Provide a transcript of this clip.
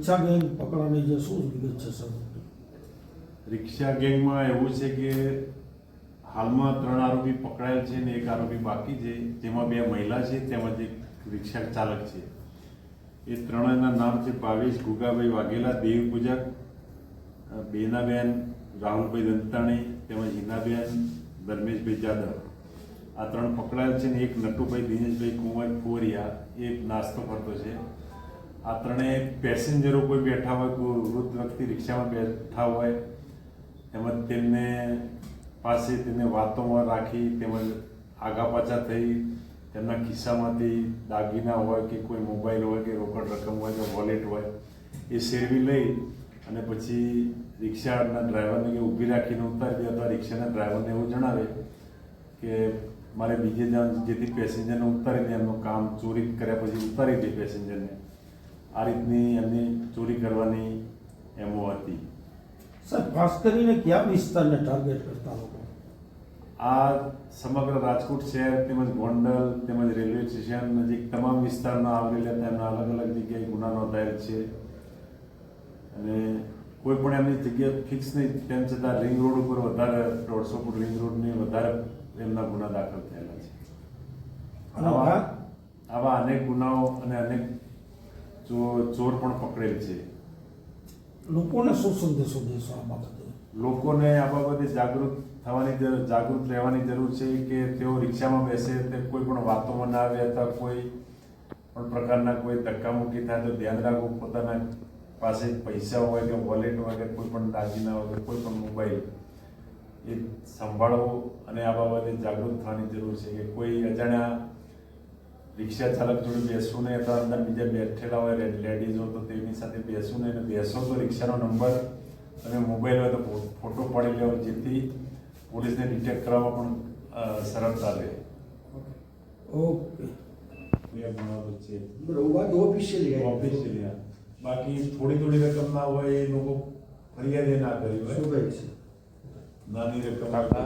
રિક્ષા gang પકડવાની જે શું વિગત છે સર? રિક્ષા ગેંગમાં એવું છે કે હાલમાં 3 આરોપી પકડાયેલ છે અને 1 આરોપી બાકી છે, જેમાં 2 મહિલા છે તેમજ એક રિક્ષા ચાલક છે. એ ત્રણેયના નામ છે ભાવેશ ગુગાભાઈ વાઘેલા, દેવ પૂજક, બેનાબેન રાહુલભાઈ દંતાણી તેમજ હિનાબેન ધર્મેશભાઈ જાદવ. આ 3 પકડાયેલ છે ને એક નટુભાઈ દિનેશભાઈ કુંવર કુંવરિયા એ નાસ્તો કરતો છે. આ ત્રણેય પેસેન્જરો કોઈ બેઠા હોય, કોઈ વૃદ્ધ વ્યક્તિ રિક્ષામાં બેઠા હોય તેમજ તેમને પાસે તેને વાતોમાં રાખી તેમજ આગા પાછા થઈ તેમના ખિસ્સામાંથી દાગીના હોય કે કોઈ મોબાઈલ હોય કે રોકડ રકમ હોય કે વોલેટ હોય એ શેરવી લઈ અને પછી રિક્ષાના ડ્રાઈવરને કે ઊભી રાખીને ઉતારી દે અથવા રિક્ષાના ડ્રાઈવરને એવું જણાવે કે મારે બીજે જવાનું, જેથી પેસેન્જરને ઉતારી દે. એમનું કામ ચોરી કર્યા પછી ઉતારી દે પેસેન્જરને. આ રીતની એમની ચોરી કરવાની એમો હતી. સર, ખાસ કરીને કયા વિસ્તારને ટાર્ગેટ કરતા લોકો? આ સમગ્ર રાજકોટ શહેર તેમજ ગોંડલ તેમજ રેલવે સ્ટેશન નજીક તમામ વિસ્તારમાં આવરેલા તેમના અલગ અલગ જગ્યાએ ગુના નોંધાયેલ છે અને કોઈ પણ એમની જગ્યા ફિક્સ નહીં, તેમ છતાં રિંગ રોડ ઉપર વધારે 150 ફૂટ રિંગ રોડની વધારે એમના ગુના દાખલ થયેલા છે. આવા અનેક ગુનાઓ અને અનેક ચોર પણ પકડેલ છે. લોકોને શું સંદેશો દેશો આ બાબતે? લોકોને આ બાબતે જાગૃત રહેવાની જરૂર છે કે તેઓ રિક્ષામાં બેસે તે કોઈ પણ વાતોમાં ના આવે અથવા કોઈ પણ પ્રકારના કોઈ ધક્કામુક્કી થાય તો ધ્યાન રાખવું. પોતાના પાસે પૈસા હોય કે વોલેટ હોય કે કોઈ પણ દાગીના હોય કે કોઈ પણ મોબાઈલ એ સંભાળવો અને આ બાબતે જાગૃત થવાની જરૂર છે કે કોઈ અજાણ્યા રિક્ષા ચાલક જોડે બેસવું નહીં અથવા અંદર બીજા બેઠેલા હોય લેડીઝો તો તેની સાથે બેસવું નહીં. અને બેસો તો રિક્ષાનો નંબર અને મોબાઈલ હોય તો ફોટો પાડી લેવો, જેથી પોલીસને ડિટેક્ટ કરવામાં પણ સરળતા રહે. ઓકે, ઓફિશિયલી બાકી થોડી રકમ ના હોય એ લોકો ફરિયાદ ના કરી હોય. શું કહે છે? નાની રકમ